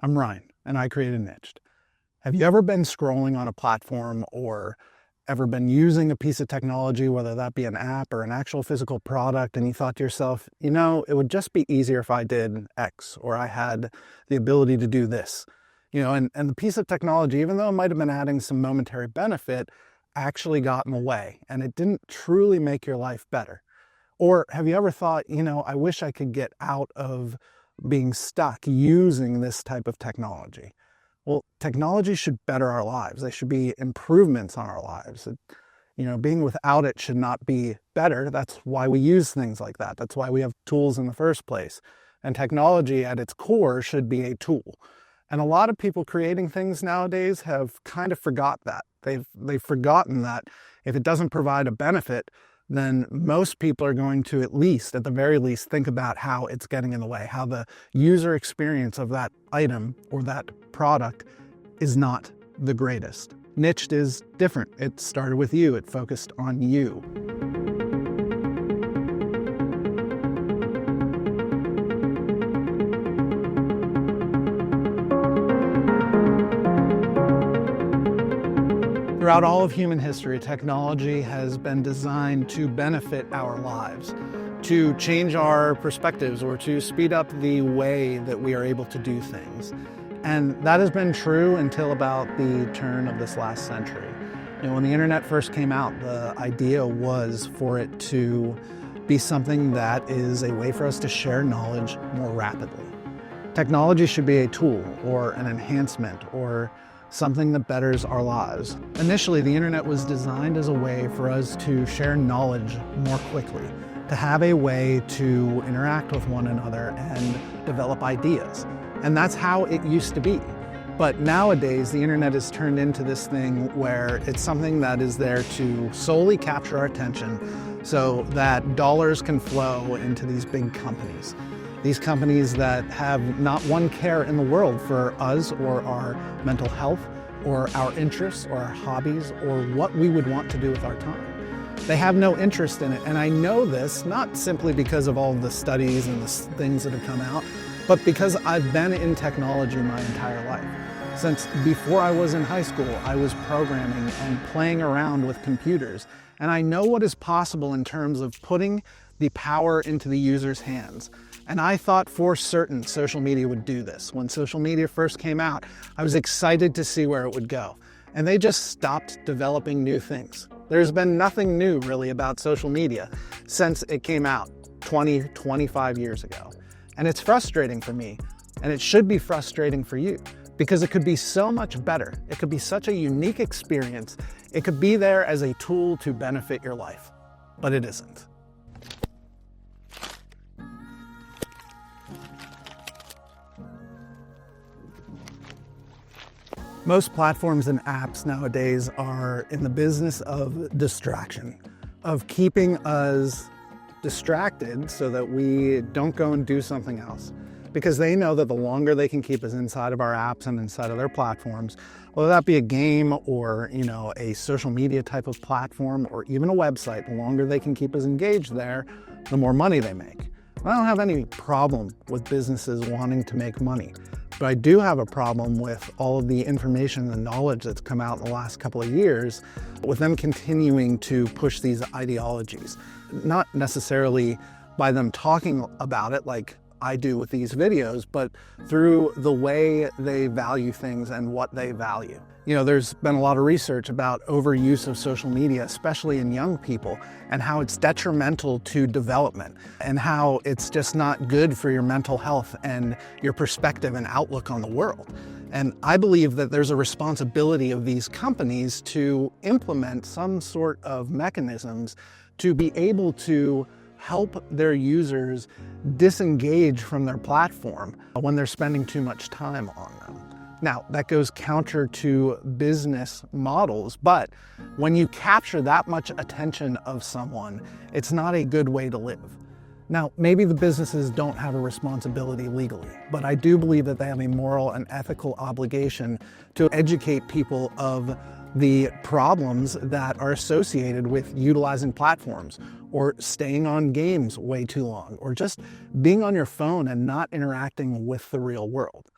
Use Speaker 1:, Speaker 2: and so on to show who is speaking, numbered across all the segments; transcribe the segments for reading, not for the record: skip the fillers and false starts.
Speaker 1: I'm Ryan, and I created Nyched. Have you ever been scrolling on a platform or ever been using a piece of technology, whether that be an app or an actual physical product, and you thought to yourself, it would just be easier if I did X, or I had the ability to do this. And the piece of technology, even though it might have been adding some momentary benefit, actually got in the way, and it didn't truly make your life better. Or have you ever thought, I wish I could get out of being stuck using this type of technology? Well, technology should better our lives. They should be improvements on our lives. Being without it should not be better. That's why we use things like that. That's why we have tools in the first place. And technology at its core should be a tool. And a lot of people creating things nowadays have kind of forgot that. They've forgotten that if it doesn't provide a benefit, then most people are going to at the very least, think about how it's getting in the way, how the user experience of that item or that product is not the greatest. Nyched is different. It started with you. It focused on you. Throughout all of human history, technology has been designed to benefit our lives, to change our perspectives, or to speed up the way that we are able to do things. And that has been true until about the turn of this last century. When the internet first came out, the idea was for it to be something that is a way for us to share knowledge more rapidly. Technology should be a tool or an enhancement or something that betters our lives. Initially, the internet was designed as a way for us to share knowledge more quickly, to have a way to interact with one another and develop ideas. And that's how it used to be. But nowadays, the internet has turned into this thing where it's something that is there to solely capture our attention so that dollars can flow into these big companies. These companies that have not one care in the world for us or our mental health or our interests or our hobbies or what we would want to do with our time. They have no interest in it. And I know this not simply because of all the studies and the things that have come out, but because I've been in technology my entire life. Since before I was in high school, I was programming and playing around with computers. And I know what is possible in terms of putting the power into the user's hands. And I thought for certain social media would do this. When social media first came out, I was excited to see where it would go. And they just stopped developing new things. There's been nothing new really about social media since it came out 25 years ago. And it's frustrating for me, and it should be frustrating for you, because it could be so much better. It could be such a unique experience. It could be there as a tool to benefit your life, but it isn't. Most platforms and apps nowadays are in the business of distraction, of keeping us distracted so that we don't go and do something else. Because they know that the longer they can keep us inside of our apps and inside of their platforms, whether that be a game or a social media type of platform or even a website, the longer they can keep us engaged there, the more money they make. I don't have any problem with businesses wanting to make money, but I do have a problem with all of the information and knowledge that's come out in the last couple of years, with them continuing to push these ideologies. Not necessarily by them talking about it like I do with these videos, but through the way they value things and what they value. There's been a lot of research about overuse of social media, especially in young people, and how it's detrimental to development and how it's just not good for your mental health and your perspective and outlook on the world. And I believe that there's a responsibility of these companies to implement some sort of mechanisms to be able to help their users disengage from their platform when they're spending too much time on them. Now, that goes counter to business models, but when you capture that much attention of someone, it's not a good way to live. Now, maybe the businesses don't have a responsibility legally, but I do believe that they have a moral and ethical obligation to educate people of the problems that are associated with utilizing platforms or staying on games way too long or just being on your phone and not interacting with the real world.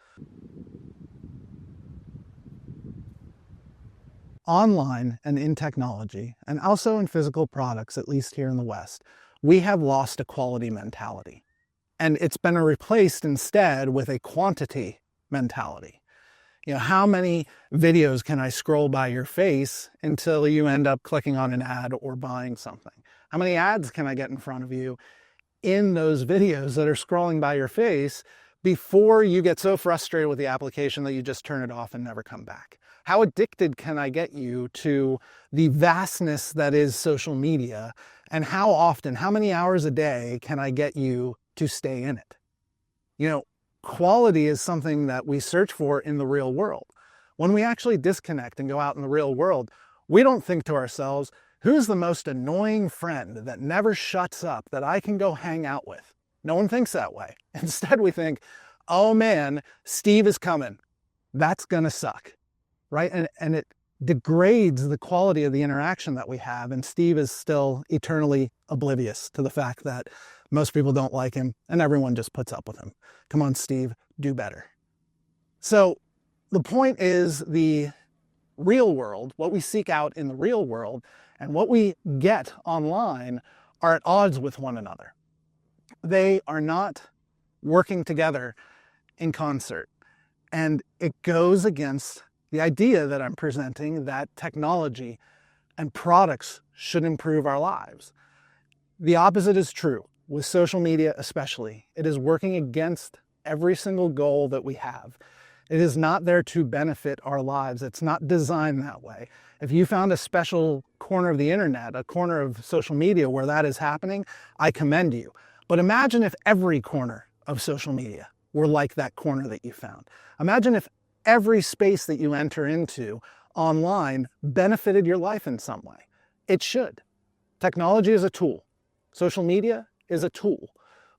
Speaker 1: online and in technology, and also in physical products, at least here in the West, we have lost a quality mentality. And it's been replaced instead with a quantity mentality. How many videos can I scroll by your face until you end up clicking on an ad or buying something? How many ads can I get in front of you in those videos that are scrolling by your face before you get so frustrated with the application that you just turn it off and never come back? How addicted can I get you to the vastness that is social media? And how often, how many hours a day can I get you to stay in it? Quality is something that we search for in the real world. When we actually disconnect and go out in the real world, we don't think to ourselves, who's the most annoying friend that never shuts up that I can go hang out with? No one thinks that way. Instead, we think, oh man, Steve is coming. That's gonna suck, right? And it degrades the quality of the interaction that we have, and Steve is still eternally oblivious to the fact that most people don't like him, and everyone just puts up with him. Come on, Steve, do better. So the point is, the real world, what we seek out in the real world, and what we get online are at odds with one another. They are not working together in concert. And it goes against the idea that I'm presenting, that technology and products should improve our lives. The opposite is true. With social media especially, it is working against every single goal that we have. It is not there to benefit our lives. It's not designed that way. If you found a special corner of the internet, a corner of social media where that is happening, I commend you. But imagine if every corner of social media were like that corner that you found. Imagine if every space that you enter into online benefited your life in some way. It should. Technology is a tool. Social media is a tool,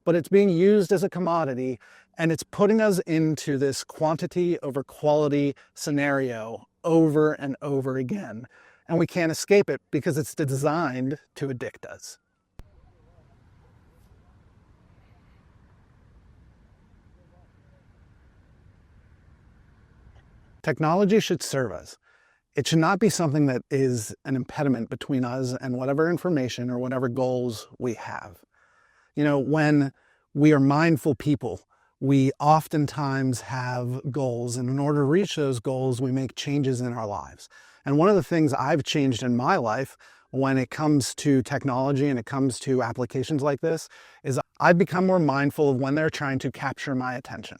Speaker 1: but it's being used as a commodity, and it's putting us into this quantity over quality scenario over and over again. And we can't escape it because it's designed to addict us. Technology should serve us. It should not be something that is an impediment between us and whatever information or whatever goals we have. When we are mindful people, we oftentimes have goals, and in order to reach those goals, we make changes in our lives. And one of the things I've changed in my life when it comes to technology and it comes to applications like this is I've become more mindful of when they're trying to capture my attention.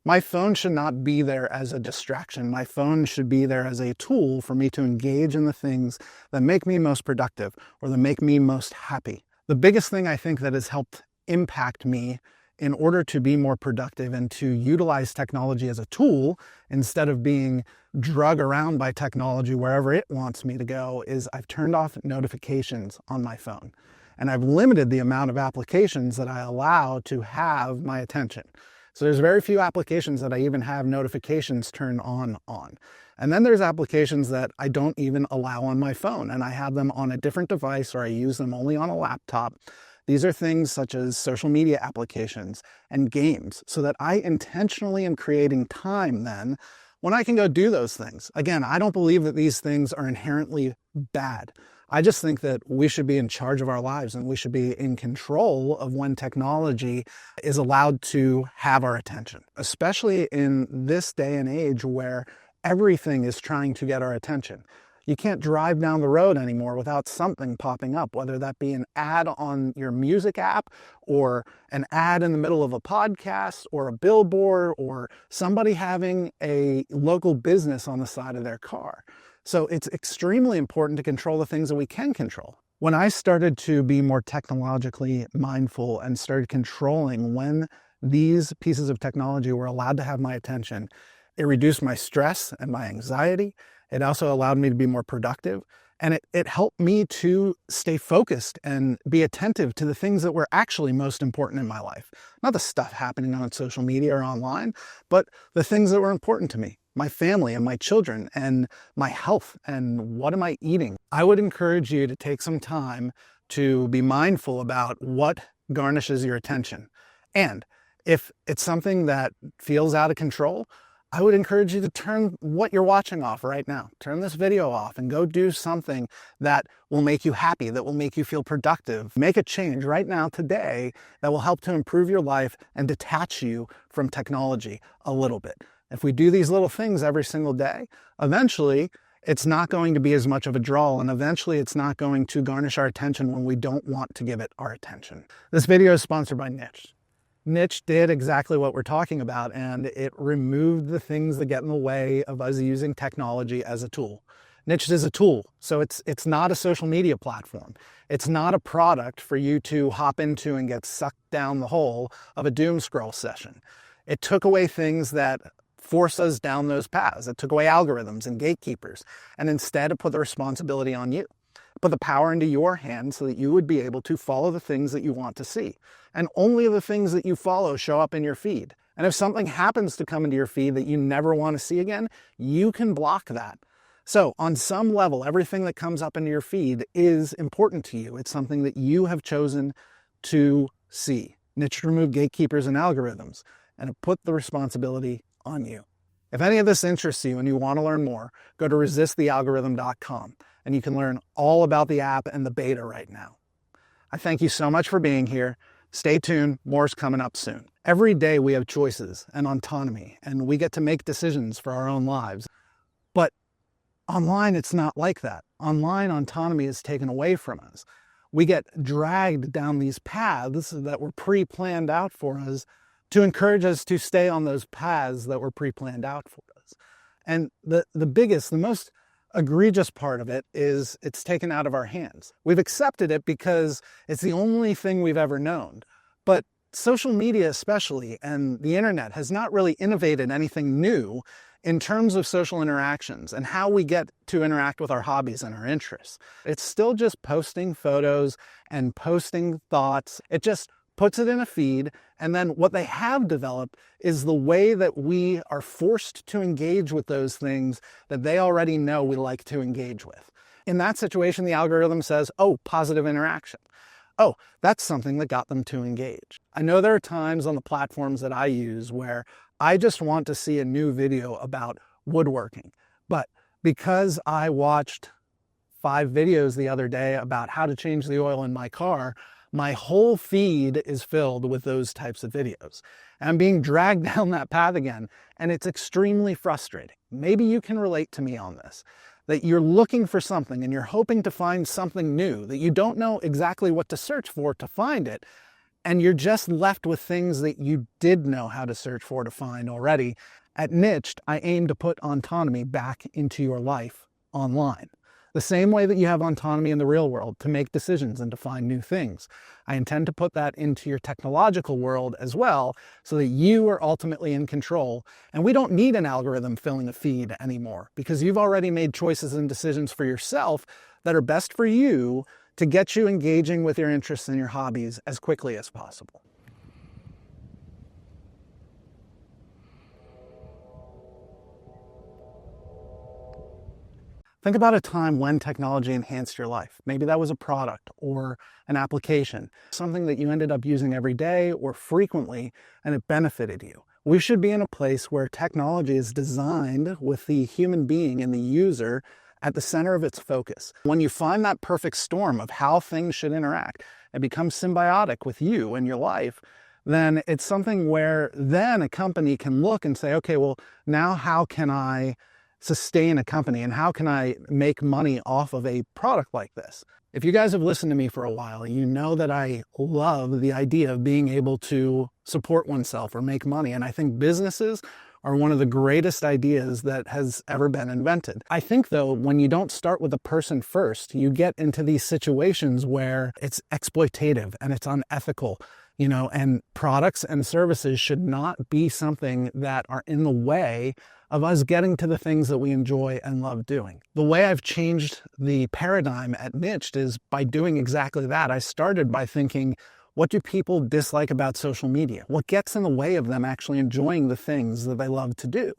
Speaker 1: My phone should not be there as a distraction. My phone should be there as a tool for me to engage in the things that make me most productive or that make me most happy. The biggest thing I think that has helped impact me in order to be more productive and to utilize technology as a tool instead of being drug around by technology wherever it wants me to go is I've turned off notifications on my phone. And I've limited the amount of applications that I allow to have my attention. So there's very few applications that I even have notifications turned on. And then there's applications that I don't even allow on my phone, and I have them on a different device, or I use them only on a laptop. These are things such as social media applications and games, so that I intentionally am creating time then when I can go do those things. Again, I don't believe that these things are inherently bad. I just think that we should be in charge of our lives, and we should be in control of when technology is allowed to have our attention, especially in this day and age where everything is trying to get our attention. You can't drive down the road anymore without something popping up, whether that be an ad on your music app or an ad in the middle of a podcast or a billboard or somebody having a local business on the side of their car. So it's extremely important to control the things that we can control. When I started to be more technologically mindful and started controlling when these pieces of technology were allowed to have my attention, it reduced my stress and my anxiety. It also allowed me to be more productive. And it helped me to stay focused and be attentive to the things that were actually most important in my life. Not the stuff happening on social media or online, but the things that were important to me. My family and my children and my health and what am I eating. I would encourage you to take some time to be mindful about what garnishes your attention. And if it's something that feels out of control, I would encourage you to turn what you're watching off right now. Turn this video off and go do something that will make you happy, that will make you feel productive. Make a change right now, today, that will help to improve your life and detach you from technology a little bit. If we do these little things every single day, eventually it's not going to be as much of a draw, and eventually it's not going to garnish our attention when we don't want to give it our attention. This video is sponsored by Nyched. Nyched did exactly what we're talking about, and it removed the things that get in the way of us using technology as a tool. Nyched is a tool, so it's not a social media platform. It's not a product for you to hop into and get sucked down the hole of a doom scroll session. It took away things that force us down those paths. It took away algorithms and gatekeepers, and instead it put the responsibility on you. Put the power into your hands so that you would be able to follow the things that you want to see. And only the things that you follow show up in your feed. And if something happens to come into your feed that you never want to see again, you can block that. So on some level, everything that comes up into your feed is important to you. It's something that you have chosen to see. Nyched removed gatekeepers and algorithms, and it put the responsibility on you. If any of this interests you and you want to learn more, go to resistthealgorithm.com. and you can learn all about the app and the beta right now. I thank you so much for being here. Stay tuned, more's coming up soon. Every day we have choices and autonomy, and we get to make decisions for our own lives. But online, it's not like that. Online, autonomy is taken away from us. We get dragged down these paths that were pre-planned out for us to encourage us to stay on those paths that were pre-planned out for us. And the most egregious part of it is it's taken out of our hands. We've accepted it because it's the only thing we've ever known. But social media especially, and the internet, has not really innovated anything new in terms of social interactions and how we get to interact with our hobbies and our interests. It's still just posting photos and posting thoughts. It just puts it in a feed, and then what they have developed is the way that we are forced to engage with those things that they already know we like to engage with. In that situation, the algorithm says, oh, positive interaction. Oh, that's something that got them to engage. I know there are times on the platforms that I use where I just want to see a new video about woodworking, but because I watched 5 videos the other day about how to change the oil in my car, my whole feed is filled with those types of videos. And I'm being dragged down that path again, and it's extremely frustrating. Maybe you can relate to me on this, that you're looking for something and you're hoping to find something new, that you don't know exactly what to search for to find it, and you're just left with things that you did know how to search for to find already. At Nyched, I aim to put autonomy back into your life online. The same way that you have autonomy in the real world to make decisions and to find new things. I intend to put that into your technological world as well, so that you are ultimately in control. And we don't need an algorithm filling a feed anymore, because you've already made choices and decisions for yourself that are best for you to get you engaging with your interests and your hobbies as quickly as possible. Think about a time when technology enhanced your life. Maybe that was a product or an application, something that you ended up using every day or frequently, and it benefited you. We should be in a place where technology is designed with the human being and the user at the center of its focus. When you find that perfect storm of how things should interact and become symbiotic with you and your life, then it's something where then a company can look and say, okay, well, now how can I sustain a company and how can I make money off of a product like this? If you guys have listened to me for a while, you know that I love the idea of being able to support oneself or make money. And I think businesses are one of the greatest ideas that has ever been invented. I think though, when you don't start with the person first, you get into these situations where it's exploitative and it's unethical. And products and services should not be something that are in the way of us getting to the things that we enjoy and love doing. The way I've changed the paradigm at Nyched is by doing exactly that. I started by thinking, what do people dislike about social media? What gets in the way of them actually enjoying the things that they love to do?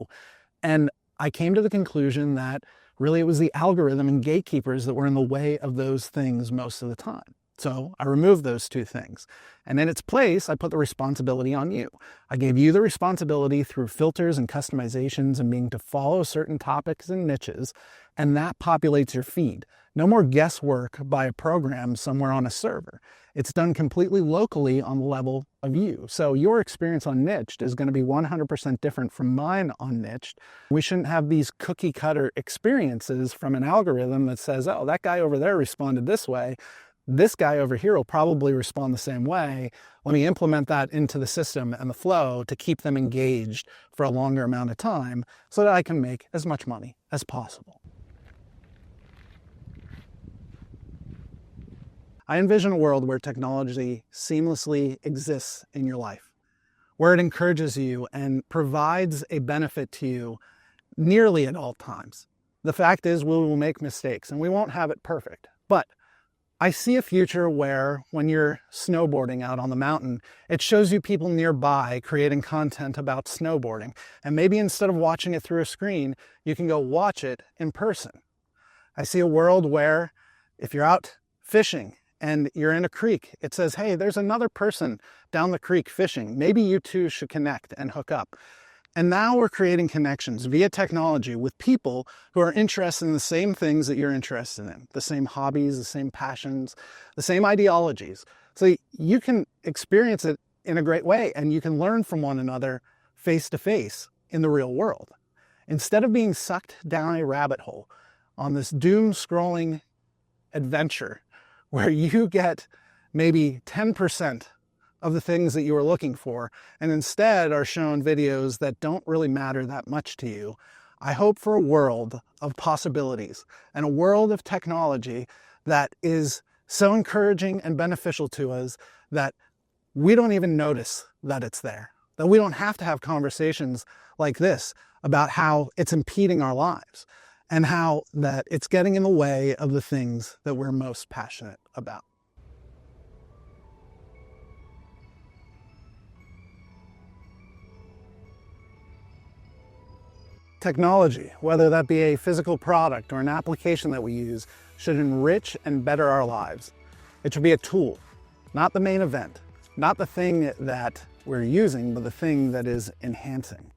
Speaker 1: And I came to the conclusion that really it was the algorithm and gatekeepers that were in the way of those things most of the time. So I removed those two things. And in its place, I put the responsibility on you. I gave you the responsibility through filters and customizations and being to follow certain topics and niches, and that populates your feed. No more guesswork by a program somewhere on a server. It's done completely locally on the level of you. So your experience on Nyched is going to be 100% different from mine on Nyched. We shouldn't have these cookie cutter experiences from an algorithm that says, oh, that guy over there responded this way. This guy over here will probably respond the same way. Let me implement that into the system and the flow to keep them engaged for a longer amount of time so that I can make as much money as possible. I envision a world where technology seamlessly exists in your life, where it encourages you and provides a benefit to you nearly at all times. The fact is, we will make mistakes and we won't have it perfect, but I see a future where when you're snowboarding out on the mountain, it shows you people nearby creating content about snowboarding. And maybe instead of watching it through a screen, you can go watch it in person. I see a world where if you're out fishing and you're in a creek, it says, hey, there's another person down the creek fishing. Maybe you two should connect and hook up. And now we're creating connections via technology with people who are interested in the same things that you're interested in, the same hobbies, the same passions, the same ideologies. So you can experience it in a great way and you can learn from one another face to face in the real world. Instead of being sucked down a rabbit hole on this doom scrolling adventure where you get maybe 10% of the things that you are looking for, and instead are shown videos that don't really matter that much to you. I hope for a world of possibilities and a world of technology that is so encouraging and beneficial to us that we don't even notice that it's there, that we don't have to have conversations like this about how it's impeding our lives and how that it's getting in the way of the things that we're most passionate about. Technology, whether that be a physical product or an application that we use, should enrich and better our lives. It should be a tool, not the main event, not the thing that we're using, but the thing that is enhancing.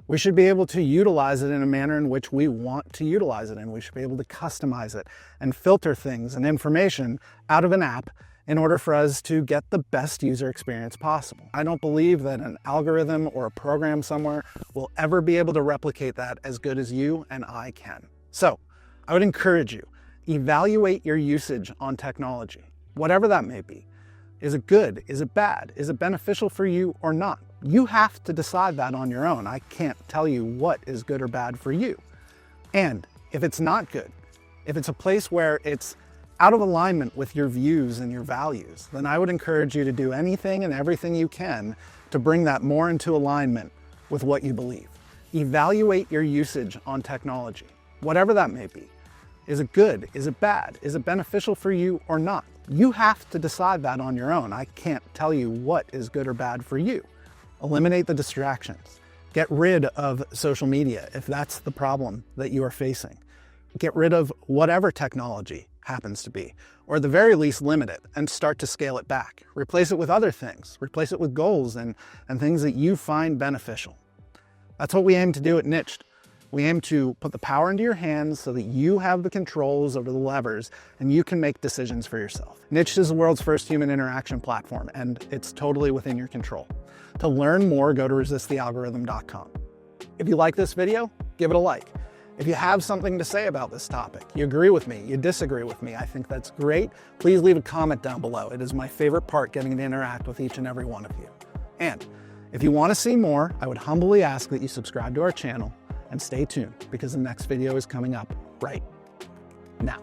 Speaker 1: We should be able to utilize it in a manner in which we want to utilize it, and we should be able to customize it and filter things and information out of an app in order for us to get the best user experience possible. I don't believe that an algorithm or a program somewhere will ever be able to replicate that as good as you and I can. So I would encourage you, evaluate your usage on technology, whatever that may be. Is it good? Is it bad? Is it beneficial for you or not? You have to decide that on your own. I can't tell you what is good or bad for you. And if it's not good, if it's a place where it's out of alignment with your views and your values, then I would encourage you to do anything and everything you can to bring that more into alignment with what you believe. Evaluate your usage on technology, whatever that may be. Is it good? Is it bad? Is it beneficial for you or not? You have to decide that on your own. I can't tell you what is good or bad for you. Eliminate the distractions. Get rid of social media if that's the problem that you are facing. Get rid of whatever technology happens to be, or at the very least limit it and start to scale it back. Replace it with other things. Replace it with goals and things that you find beneficial. That's what we aim to do at Nyched. We aim to put the power into your hands so that you have the controls over the levers and you can make decisions for yourself. Nyched is the world's first human interaction platform, and it's totally within your control. To learn more, go to resistthealgorithm.com. If you like this video, give it a like. If you have something to say about this topic, you agree with me, you disagree with me, I think that's great. Please leave a comment down below. It is my favorite part, getting to interact with each and every one of you. And if you want to see more, I would humbly ask that you subscribe to our channel and stay tuned, because the next video is coming up right now.